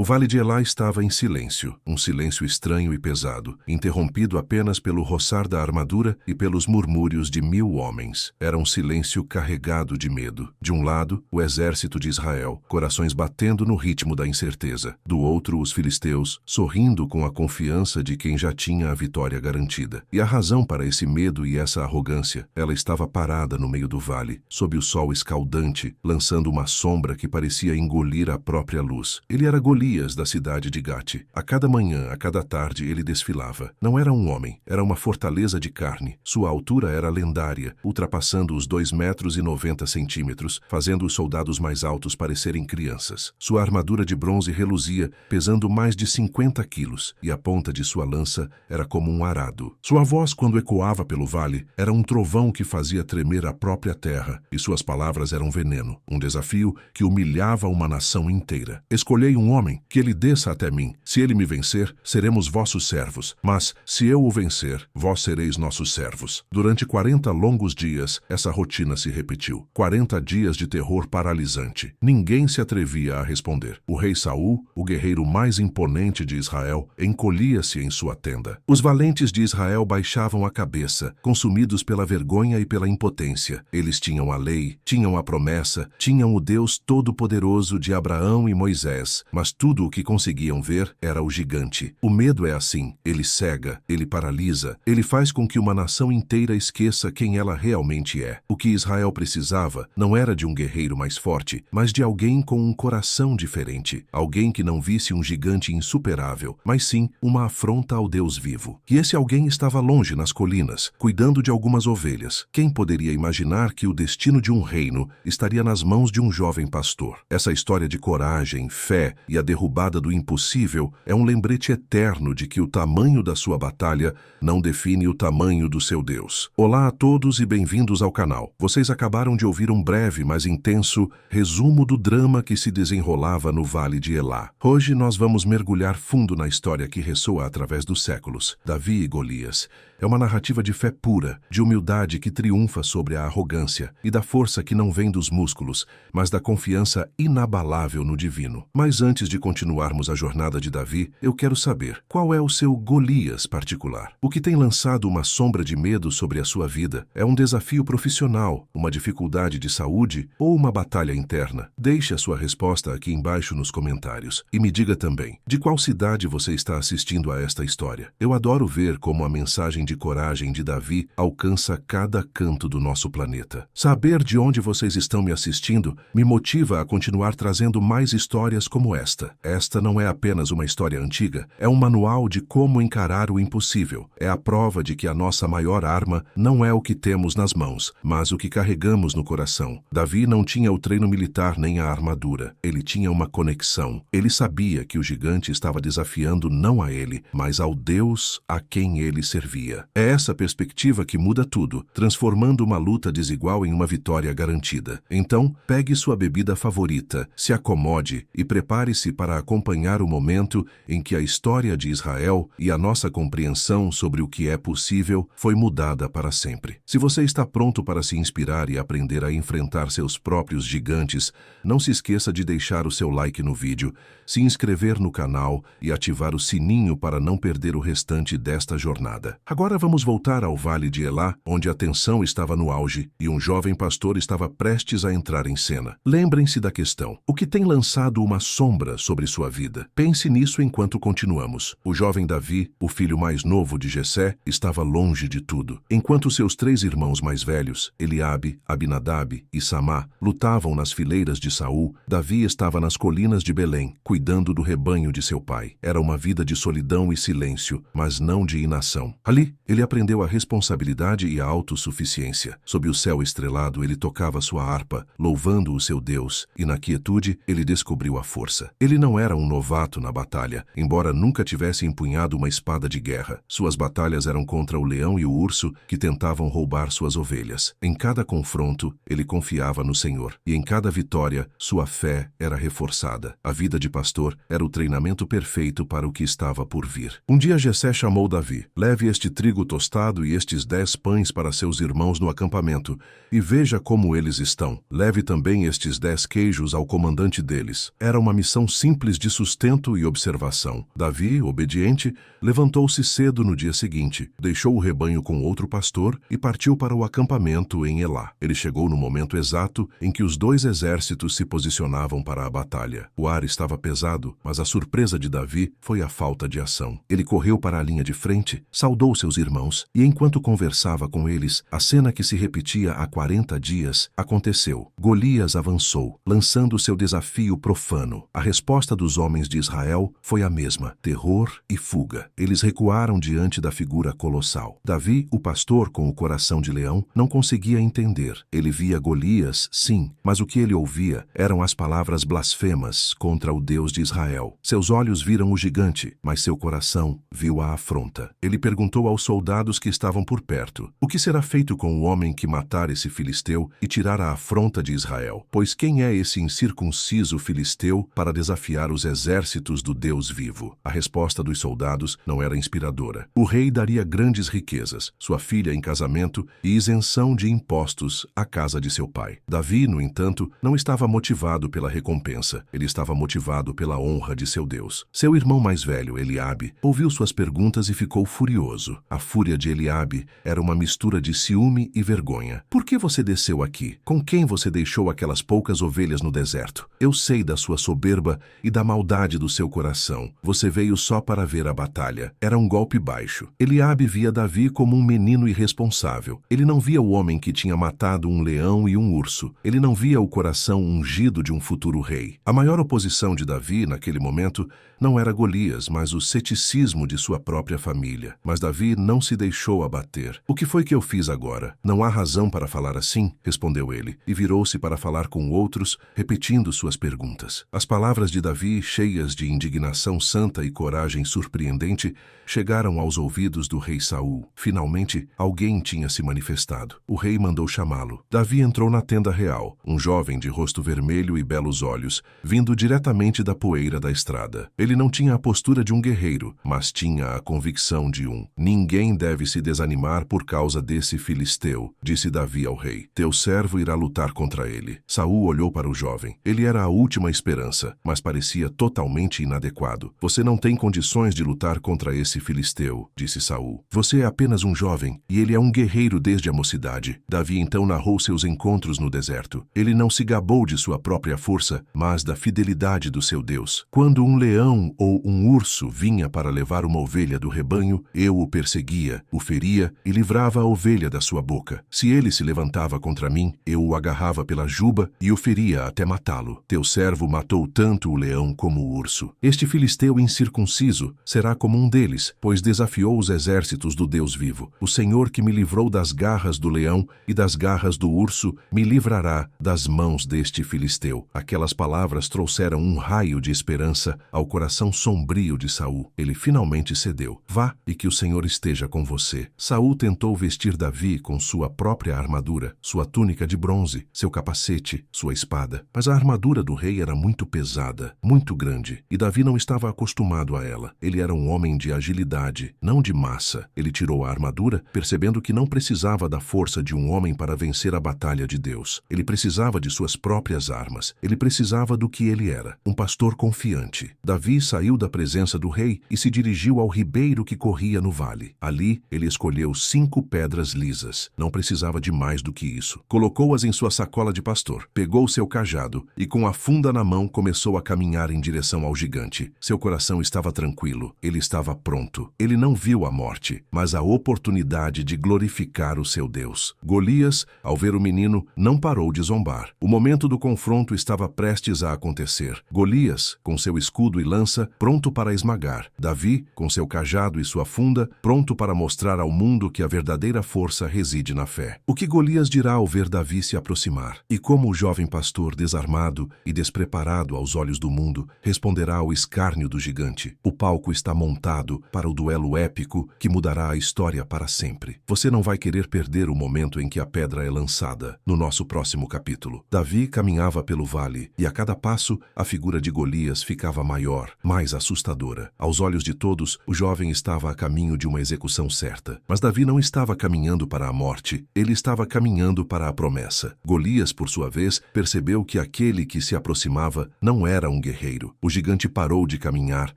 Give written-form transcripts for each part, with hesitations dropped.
O vale de Elá estava em silêncio, um silêncio estranho e pesado, interrompido apenas pelo roçar da armadura e pelos murmúrios de 1000 homens. Era um silêncio carregado de medo. De um lado, o exército de Israel, corações batendo no ritmo da incerteza. Do outro, os filisteus, sorrindo com a confiança de quem já tinha a vitória garantida. E a razão para esse medo e essa arrogância, ela estava parada no meio do vale, sob o sol escaldante, lançando uma sombra que parecia engolir a própria luz. Ele era Golias da cidade de Gate. A cada manhã, a cada tarde, ele desfilava. Não era um homem, era uma fortaleza de carne. Sua altura era lendária, ultrapassando os 2,90 metros, fazendo os soldados mais altos parecerem crianças. Sua armadura de bronze reluzia, pesando mais de 50 quilos, e a ponta de sua lança era como um arado. Sua voz, quando ecoava pelo vale, era um trovão que fazia tremer a própria terra, e suas palavras eram veneno, um desafio que humilhava uma nação inteira. Escolhei um homem, que ele desça até mim. Se ele me vencer, seremos vossos servos. Mas, se eu o vencer, vós sereis nossos servos. Durante 40 longos dias, essa rotina se repetiu. 40 dias de terror paralisante. Ninguém se atrevia a responder. O rei Saul, o guerreiro mais imponente de Israel, encolhia-se em sua tenda. Os valentes de Israel baixavam a cabeça, consumidos pela vergonha e pela impotência. Eles tinham a lei, tinham a promessa, tinham o Deus Todo-Poderoso de Abraão e Moisés, mas tudo o que conseguiam ver era o gigante. O medo é assim, ele cega, ele paralisa, ele faz com que uma nação inteira esqueça quem ela realmente é. O que Israel precisava não era de um guerreiro mais forte, mas de alguém com um coração diferente, alguém que não visse um gigante insuperável, mas sim uma afronta ao Deus vivo. E esse alguém estava longe nas colinas, cuidando de algumas ovelhas. Quem poderia imaginar que o destino de um reino estaria nas mãos de um jovem pastor? Essa história de coragem, fé e a derrubada do impossível é um lembrete eterno de que o tamanho da sua batalha não define o tamanho do seu Deus. Olá a todos e bem-vindos ao canal. Vocês acabaram de ouvir um breve, mas intenso resumo do drama que se desenrolava no Vale de Elá. Hoje nós vamos mergulhar fundo na história que ressoa através dos séculos. Davi e Golias. É uma narrativa de fé pura, de humildade que triunfa sobre a arrogância e da força que não vem dos músculos, mas da confiança inabalável no divino. Mas antes de continuarmos a jornada de Davi, eu quero saber qual é o seu Golias particular. O que tem lançado uma sombra de medo sobre a sua vida? É um desafio profissional, uma dificuldade de saúde ou uma batalha interna? Deixe a sua resposta aqui embaixo nos comentários. E me diga também, de qual cidade você está assistindo a esta história? Eu adoro ver como a mensagem de coragem de Davi alcança cada canto do nosso planeta. Saber de onde vocês estão me assistindo me motiva a continuar trazendo mais histórias como esta. Esta não é apenas uma história antiga, é um manual de como encarar o impossível. É a prova de que a nossa maior arma não é o que temos nas mãos, mas o que carregamos no coração. Davi não tinha o treino militar nem a armadura. Ele tinha uma conexão. Ele sabia que o gigante estava desafiando não a ele, mas ao Deus a quem ele servia. É essa perspectiva que muda tudo, transformando uma luta desigual em uma vitória garantida. Então, pegue sua bebida favorita, se acomode e prepare-se para acompanhar o momento em que a história de Israel e a nossa compreensão sobre o que é possível foi mudada para sempre. Se você está pronto para se inspirar e aprender a enfrentar seus próprios gigantes, não se esqueça de deixar o seu like no vídeo, se inscrever no canal e ativar o sininho para não perder o restante desta jornada. Agora vamos voltar ao Vale de Elá, onde a tensão estava no auge e um jovem pastor estava prestes a entrar em cena. Lembrem-se da questão. O que tem lançado uma sombra sobre sua vida? Pense nisso enquanto continuamos. O jovem Davi, o filho mais novo de Jessé, estava longe de tudo. Enquanto seus 3 irmãos mais velhos, Eliabe, Abinadab e Samá, lutavam nas fileiras de Saul, Davi estava nas colinas de Belém, cuidando do rebanho de seu pai. Era uma vida de solidão e silêncio, mas não de inação. Ali, ele aprendeu a responsabilidade e a autossuficiência. Sob o céu estrelado, ele tocava sua harpa, louvando o seu Deus, e na quietude, ele descobriu a força. Ele não era um novato na batalha, embora nunca tivesse empunhado uma espada de guerra. Suas batalhas eram contra o leão e o urso, que tentavam roubar suas ovelhas. Em cada confronto, ele confiava no Senhor, e em cada vitória, sua fé era reforçada. A vida de pastor era o treinamento perfeito para o que estava por vir. Um dia Jessé chamou Davi: "Leve este trigo tostado e estes 10 pães para seus irmãos no acampamento, e veja como eles estão. Leve também estes 10 queijos ao comandante deles." Era uma missão simples, simples de sustento e observação. Davi, obediente, levantou-se cedo no dia seguinte, deixou o rebanho com outro pastor e partiu para o acampamento em Elá. Ele chegou no momento exato em que os dois exércitos se posicionavam para a batalha. O ar estava pesado, mas a surpresa de Davi foi a falta de ação. Ele correu para a linha de frente, saudou seus irmãos e, enquanto conversava com eles, a cena que se repetia há 40 dias aconteceu. Golias avançou, lançando seu desafio profano. A resposta dos homens de Israel foi a mesma: terror e fuga. Eles recuaram diante da figura colossal. Davi, o pastor com o coração de leão, não conseguia entender. Ele via Golias, sim, mas o que ele ouvia eram as palavras blasfemas contra o Deus de Israel. Seus olhos viram o gigante, mas seu coração viu a afronta. Ele perguntou aos soldados que estavam por perto: o que será feito com o homem que matar esse filisteu e tirar a afronta de Israel? Pois quem é esse incircunciso filisteu para desafiar os exércitos do Deus vivo? A resposta dos soldados não era inspiradora. O rei daria grandes riquezas, sua filha em casamento e isenção de impostos à casa de seu pai. Davi, no entanto, não estava motivado pela recompensa. Ele estava motivado pela honra de seu Deus. Seu irmão mais velho, Eliabe, ouviu suas perguntas e ficou furioso. A fúria de Eliabe era uma mistura de ciúme e vergonha. Por que você desceu aqui? Com quem você deixou aquelas poucas ovelhas no deserto? Eu sei da sua soberba e da maldade do seu coração. Você veio só para ver a batalha. Era um golpe baixo. Eliabe via Davi como um menino irresponsável. Ele não via o homem que tinha matado um leão e um urso. Ele não via o coração ungido de um futuro rei. A maior oposição de Davi, naquele momento, não era Golias, mas o ceticismo de sua própria família. Mas Davi não se deixou abater. O que foi que eu fiz agora? Não há razão para falar assim, respondeu ele, e virou-se para falar com outros, repetindo suas perguntas. As palavras de Davi, cheias de indignação santa e coragem surpreendente, chegaram aos ouvidos do rei Saul. Finalmente, alguém tinha se manifestado. O rei mandou chamá-lo. Davi entrou na tenda real, um jovem de rosto vermelho e belos olhos, vindo diretamente da poeira da estrada. Ele não tinha a postura de um guerreiro, mas tinha a convicção de um. Ninguém deve se desanimar por causa desse filisteu, disse Davi ao rei. Teu servo irá lutar contra ele. Saul olhou para o jovem. Ele era a última esperança, mas parecia totalmente inadequado. Você não tem condições de lutar contra esse filisteu, disse Saul. Você é apenas um jovem, e ele é um guerreiro desde a mocidade. Davi então narrou seus encontros no deserto. Ele não se gabou de sua própria força, mas da fidelidade do seu Deus. Quando um leão ou um urso vinha para levar uma ovelha do rebanho, eu o perseguia, o feria e livrava a ovelha da sua boca. Se ele se levantava contra mim, eu o agarrava pela juba e o feria até matá-lo. Teu servo matou tanto o leão como o urso. Este filisteu incircunciso será como um deles, pois desafiou os exércitos do Deus vivo. O Senhor que me livrou das garras do leão e das garras do urso, me livrará das mãos deste filisteu. Aquelas palavras trouxeram um raio de esperança ao coração sombrio de Saul. Ele finalmente cedeu. Vá, e que o Senhor esteja com você. Saul tentou vestir Davi com sua própria armadura, sua túnica de bronze, seu capacete, sua espada. Mas a armadura do rei era muito pesada, muito grande, e Davi não estava acostumado a ela. Ele era um homem de agilidade, não de massa. Ele tirou a armadura, percebendo que não precisava da força de um homem para vencer a batalha de Deus. Ele precisava de suas próprias armas. Ele precisava do que ele era, um pastor confiante. Davi saiu da presença do rei e se dirigiu ao ribeiro que corria no vale. Ali, ele escolheu 5 pedras lisas. Não precisava de mais do que isso. Colocou-as em sua sacola de pastor, pegou seu cajado e, com a funda na mão, começou a caminhar em direção ao gigante. Seu coração estava tranquilo. Ele estava pronto. Ele não viu a morte, mas a oportunidade de glorificar o seu Deus. Golias, ao ver o menino, não parou de zombar. O momento do confronto estava prestes a acontecer. Golias, com seu escudo e lança, pronto para esmagar. Davi, com seu cajado e sua funda, pronto para mostrar ao mundo que a verdadeira força reside na fé. O que Golias dirá ao ver Davi se aproximar? E como o jovem pastor, desarmado e despreparado aos olhos do mundo, responderá ao escárnio do gigante? O palco está montado para o duelo épico que mudará a história para sempre. Você não vai querer perder o momento em que a pedra é lançada. No nosso próximo capítulo, Davi caminhava pelo vale e a cada passo a figura de Golias ficava maior, mais assustadora. Aos olhos de todos, o jovem estava a caminho de uma execução certa. Mas Davi não estava caminhando para a morte, ele estava caminhando para a promessa. Golias, por sua vez, percebeu que aquele que se aproximava não era um um guerreiro. O gigante parou de caminhar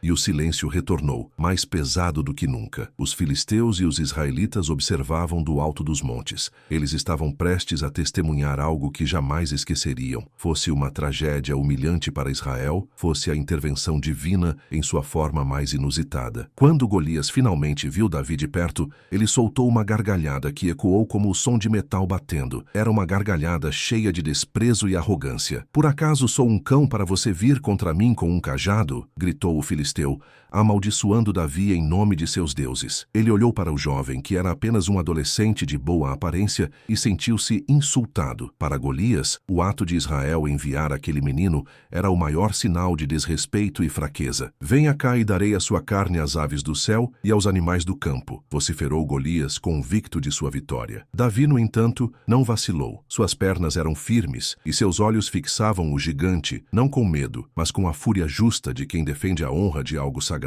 e o silêncio retornou, mais pesado do que nunca. Os filisteus e os israelitas observavam do alto dos montes. Eles estavam prestes a testemunhar algo que jamais esqueceriam. Fosse uma tragédia humilhante para Israel, fosse a intervenção divina em sua forma mais inusitada. Quando Golias finalmente viu Davi de perto, ele soltou uma gargalhada que ecoou como o som de metal batendo. Era uma gargalhada cheia de desprezo e arrogância. "Por acaso sou um cão para você vir contra mim com um cajado?" gritou o filisteu, amaldiçoando Davi em nome de seus deuses. Ele olhou para o jovem, que era apenas um adolescente de boa aparência, e sentiu-se insultado. Para Golias, o ato de Israel enviar aquele menino era o maior sinal de desrespeito e fraqueza. "Venha cá e darei a sua carne às aves do céu e aos animais do campo", vociferou Golias, convicto de sua vitória. Davi, no entanto, não vacilou. Suas pernas eram firmes e seus olhos fixavam o gigante, não com medo, mas com a fúria justa de quem defende a honra de algo sagrado.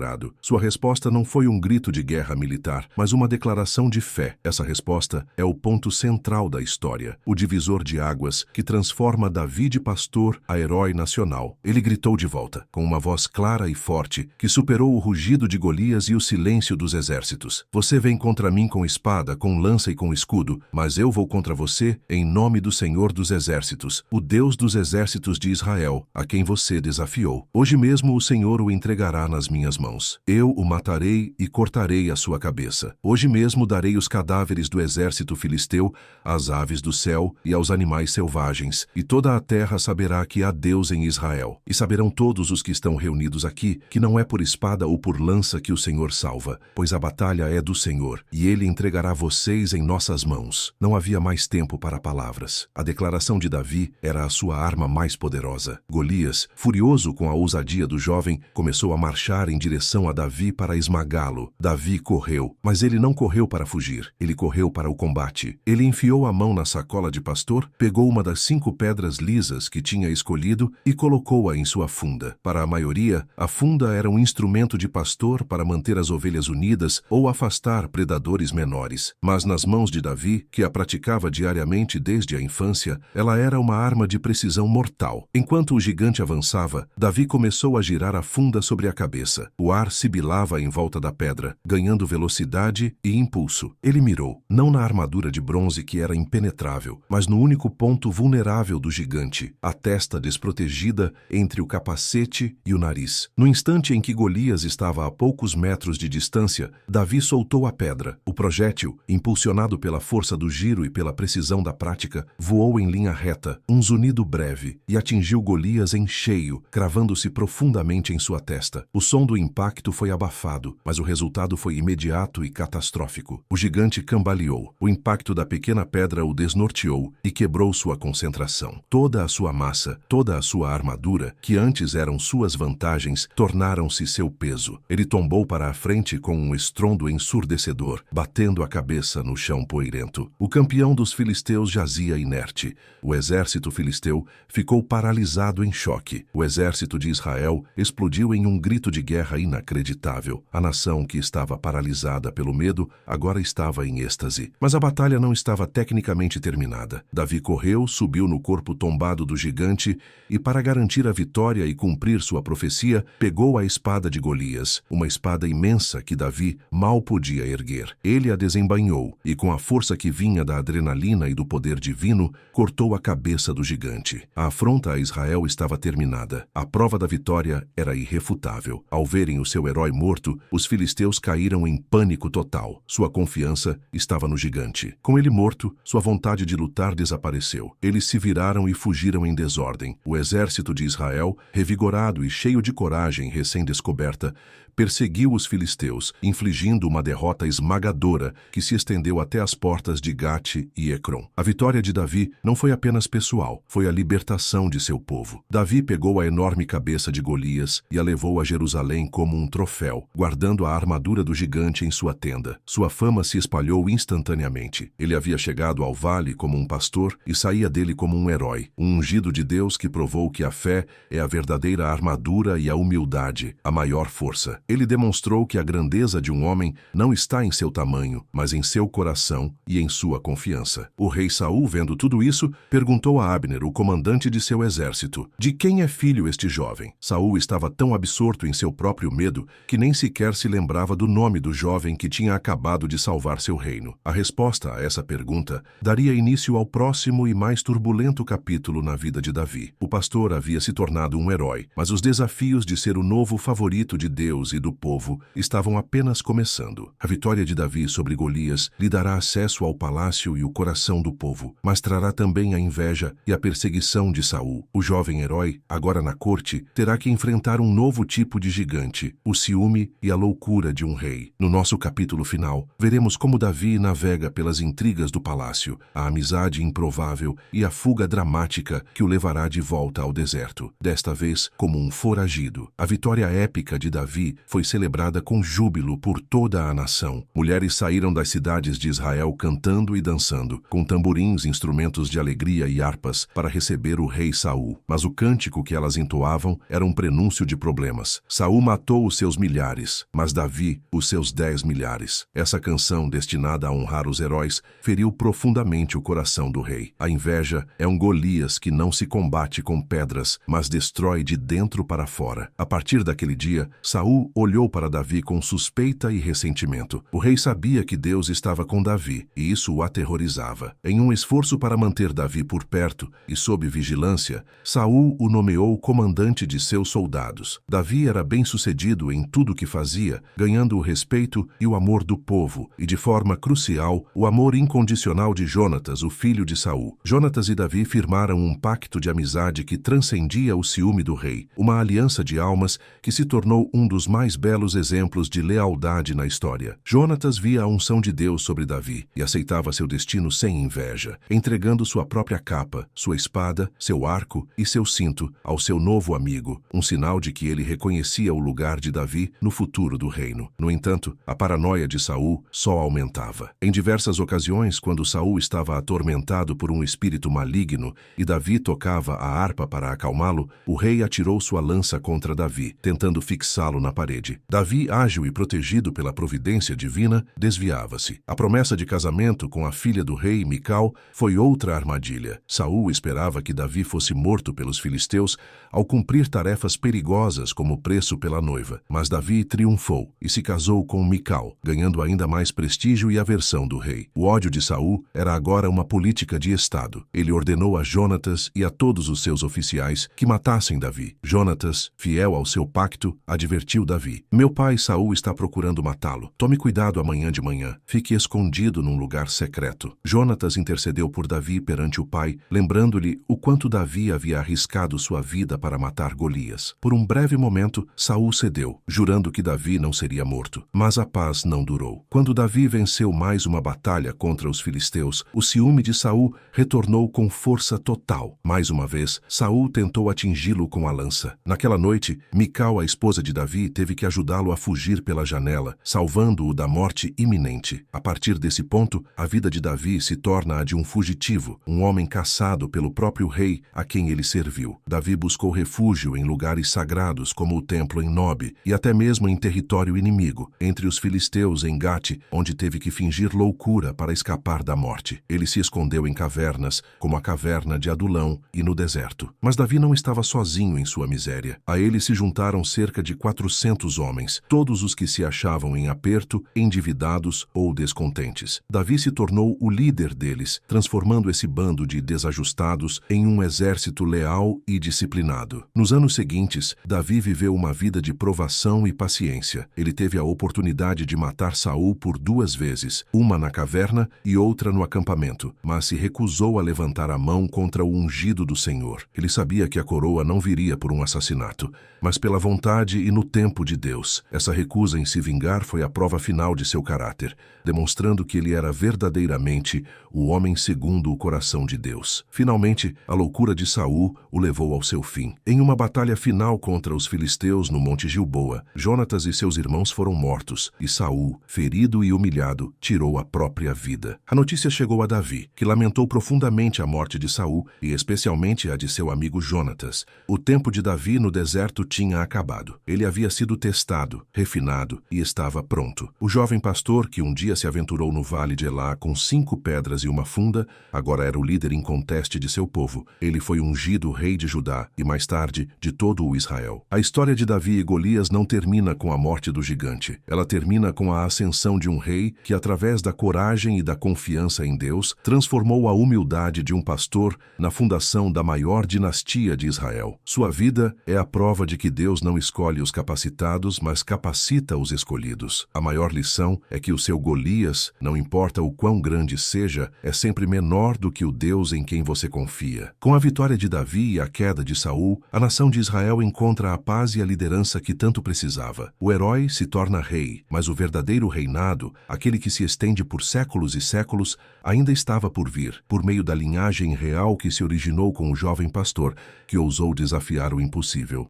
Sua resposta não foi um grito de guerra militar, mas uma declaração de fé. Essa resposta é o ponto central da história, o divisor de águas que transforma Davi de pastor a herói nacional. Ele gritou de volta, com uma voz clara e forte, que superou o rugido de Golias e o silêncio dos exércitos. "Você vem contra mim com espada, com lança e com escudo, mas eu vou contra você em nome do Senhor dos Exércitos, o Deus dos exércitos de Israel, a quem você desafiou. Hoje mesmo o Senhor o entregará nas minhas mãos. Eu o matarei e cortarei a sua cabeça. Hoje mesmo darei os cadáveres do exército filisteu às aves do céu e aos animais selvagens, e toda a terra saberá que há Deus em Israel. E saberão todos os que estão reunidos aqui que não é por espada ou por lança que o Senhor salva, pois a batalha é do Senhor, e ele entregará vocês em nossas mãos." Não havia mais tempo para palavras. A declaração de Davi era a sua arma mais poderosa. Golias, furioso com a ousadia do jovem, começou a marchar em direção a Davi para esmagá-lo. Davi correu, mas ele não correu para fugir. Ele correu para o combate. Ele enfiou a mão na sacola de pastor, pegou uma das 5 pedras lisas que tinha escolhido e colocou-a em sua funda. Para a maioria, a funda era um instrumento de pastor para manter as ovelhas unidas ou afastar predadores menores. Mas nas mãos de Davi, que a praticava diariamente desde a infância, ela era uma arma de precisão mortal. Enquanto o gigante avançava, Davi começou a girar a funda sobre a cabeça. O ar sibilava em volta da pedra, ganhando velocidade e impulso. Ele mirou, não na armadura de bronze que era impenetrável, mas no único ponto vulnerável do gigante, a testa desprotegida entre o capacete e o nariz. No instante em que Golias estava a poucos metros de distância, Davi soltou a pedra. O projétil, impulsionado pela força do giro e pela precisão da prática, voou em linha reta, um zunido breve, e atingiu Golias em cheio, cravando-se profundamente em sua testa. O som do impacto foi abafado, mas o resultado foi imediato e catastrófico. O gigante cambaleou. O impacto da pequena pedra o desnorteou e quebrou sua concentração. Toda a sua massa, toda a sua armadura, que antes eram suas vantagens, tornaram-se seu peso. Ele tombou para a frente com um estrondo ensurdecedor, batendo a cabeça no chão poeirento. O campeão dos filisteus jazia inerte. O exército filisteu ficou paralisado em choque. O exército de Israel explodiu em um grito de guerra inacreditável. A nação que estava paralisada pelo medo agora estava em êxtase. Mas a batalha não estava tecnicamente terminada. Davi correu, subiu no corpo tombado do gigante e, para garantir a vitória e cumprir sua profecia, pegou a espada de Golias, uma espada imensa que Davi mal podia erguer. Ele a desembainhou e, com a força que vinha da adrenalina e do poder divino, cortou a cabeça do gigante. A afronta a Israel estava terminada. A prova da vitória era irrefutável. Ao verem o seu herói morto, os filisteus caíram em pânico total. Sua confiança estava no gigante. Com ele morto, sua vontade de lutar desapareceu. Eles se viraram e fugiram em desordem. O exército de Israel, revigorado e cheio de coragem recém-descoberta, perseguiu os filisteus, infligindo uma derrota esmagadora que se estendeu até as portas de Gate e Ecrom. A vitória de Davi não foi apenas pessoal, foi a libertação de seu povo. Davi pegou a enorme cabeça de Golias e a levou a Jerusalém como um troféu, guardando a armadura do gigante em sua tenda. Sua fama se espalhou instantaneamente. Ele havia chegado ao vale como um pastor e saía dele como um herói, um ungido de Deus que provou que a fé é a verdadeira armadura e a humildade, a maior força. Ele demonstrou que a grandeza de um homem não está em seu tamanho, mas em seu coração e em sua confiança. O rei Saul, vendo tudo isso, perguntou a Abner, o comandante de seu exército: "De quem é filho auxílio este jovem? Saul estava tão absorto em seu próprio medo que nem sequer se lembrava do nome do jovem que tinha acabado de salvar seu reino. A resposta a essa pergunta daria início ao próximo e mais turbulento capítulo na vida de Davi. O pastor havia se tornado um herói, mas os desafios de ser o novo favorito de Deus e do povo estavam apenas começando. A vitória de Davi sobre Golias lhe dará acesso ao palácio e o coração do povo, mas trará também a inveja e a perseguição de Saul. O jovem herói, agora na corte, terá que enfrentar um novo tipo de gigante, o ciúme e a loucura de um rei. No nosso capítulo final, veremos como Davi navega pelas intrigas do palácio, a amizade improvável e a fuga dramática que o levará de volta ao deserto, desta vez como um foragido. A vitória épica de Davi foi celebrada com júbilo por toda a nação. Mulheres saíram das cidades de Israel cantando e dançando, com tamborins, instrumentos de alegria e harpas, para receber o rei Saul. Mas o cântico que elas entoavam era um prenúncio de problemas. Saul matou os seus milhares, mas Davi os seus 10 milhares. Essa canção, destinada a honrar os heróis, feriu profundamente o coração do rei. A inveja é um Golias que não se combate com pedras, mas destrói de dentro para fora. A partir daquele dia, Saul olhou para Davi com suspeita e ressentimento. O rei sabia que Deus estava com Davi, e isso o aterrorizava. Em um esforço para manter Davi por perto e sob vigilância, Saul o nomeou comandante de seus soldados. Davi era bem-sucedido em tudo o que fazia, ganhando o respeito e o amor do povo, e de forma crucial, o amor incondicional de Jonatas, o filho de Saul. Jonatas e Davi firmaram um pacto de amizade que transcendia o ciúme do rei, uma aliança de almas que se tornou um dos mais belos exemplos de lealdade na história. Jonatas via a unção de Deus sobre Davi e aceitava seu destino sem inveja, entregando sua própria capa, sua espada, seu arco e seu cinto ao seu novo amigo, um sinal de que ele reconhecia o lugar de Davi no futuro do reino. No entanto, a paranoia de Saul só aumentava. Em diversas ocasiões, quando Saul estava atormentado por um espírito maligno e Davi tocava a harpa para acalmá-lo, o rei atirou sua lança contra Davi, tentando fixá-lo na parede. Davi, ágil e protegido pela providência divina, desviava-se. A promessa de casamento com a filha do rei, Mical, foi outra armadilha. Saul esperava que Davi fosse morto pelos filisteus ao cumprir tarefas perigosas como preço pela noiva. Mas Davi triunfou e se casou com Mical, ganhando ainda mais prestígio e aversão do rei. O ódio de Saul era agora uma política de Estado. Ele ordenou a Jonatas e a todos os seus oficiais que matassem Davi. Jonatas, fiel ao seu pacto, advertiu Davi: "Meu pai Saul está procurando matá-lo. Tome cuidado amanhã de manhã. Fique escondido num lugar secreto." Jonatas intercedeu por Davi perante o pai, lembrando-lhe o quanto Davi havia arriscado sua vida para matar Golias. Por um breve momento, Saul cedeu, jurando que Davi não seria morto. Mas a paz não durou. Quando Davi venceu mais uma batalha contra os filisteus, o ciúme de Saul retornou com força total. Mais uma vez, Saul tentou atingi-lo com a lança. Naquela noite, Mical, a esposa de Davi, teve que ajudá-lo a fugir pela janela, salvando-o da morte iminente. A partir desse ponto, a vida de Davi se torna a de um fugitivo, um homem caçado pelo próprio rei a quem ele serviu. Davi buscou refúgio em lugares sagrados como o templo em Nob e até mesmo em território inimigo, entre os filisteus em Gate, onde teve que fingir loucura para escapar da morte. Ele se escondeu em cavernas, como a caverna de Adulão, e no deserto. Mas Davi não estava sozinho em sua miséria. A ele se juntaram cerca de 400 homens, todos os que se achavam em aperto, endividados ou descontentes. Davi se tornou o líder deles, transformando esse bando de desajustados em um exército leal e disciplinado. Nos anos seguintes, Davi viveu uma vida de provação e paciência. Ele teve a oportunidade de matar Saul por 2 vezes, uma na caverna e outra no acampamento, mas se recusou a levantar a mão contra o ungido do Senhor. Ele sabia que a coroa não viria por um assassinato, mas pela vontade e no tempo de Deus. Essa recusa em se vingar foi a prova final de seu caráter, demonstrando que ele era verdadeiramente o homem segundo o coração de Deus. Finalmente, a loucura de Saul o levou ao seu fim. Em uma batalha final contra os filisteus no Monte Gilboa, Jonatas e seus irmãos foram mortos, e Saul, ferido e humilhado, tirou a própria vida. A notícia chegou a Davi, que lamentou profundamente a morte de Saul e especialmente a de seu amigo Jonatas. O tempo de Davi no deserto tinha acabado. Ele havia sido testado, refinado e estava pronto. O jovem pastor que um dia se aventurou no vale de Elá com 5 pedras e uma funda, agora era o líder inconteste de seu povo. Ele foi ungido rei de Judá e mais tarde, de todo o Israel. A história de Davi e Golias não termina com a morte do gigante. Ela termina com a ascensão de um rei que, através da coragem e da confiança em Deus, transformou a humildade de um pastor na fundação da maior dinastia de Israel. Sua vida é a prova de que Deus não escolhe os capacitados, mas capacita os escolhidos. A maior lição é que o seu Golias, não importa o quão grande seja, é sempre menor do que o Deus em quem você confia. Com a vitória de Davi e a queda de Saul, a nação de Israel encontra a paz e a liderança que tanto precisava. O herói se torna rei, mas o verdadeiro reinado, aquele que se estende por séculos e séculos, ainda estava por vir, por meio da linhagem real que se originou com o jovem pastor, que ousou desafiar o impossível.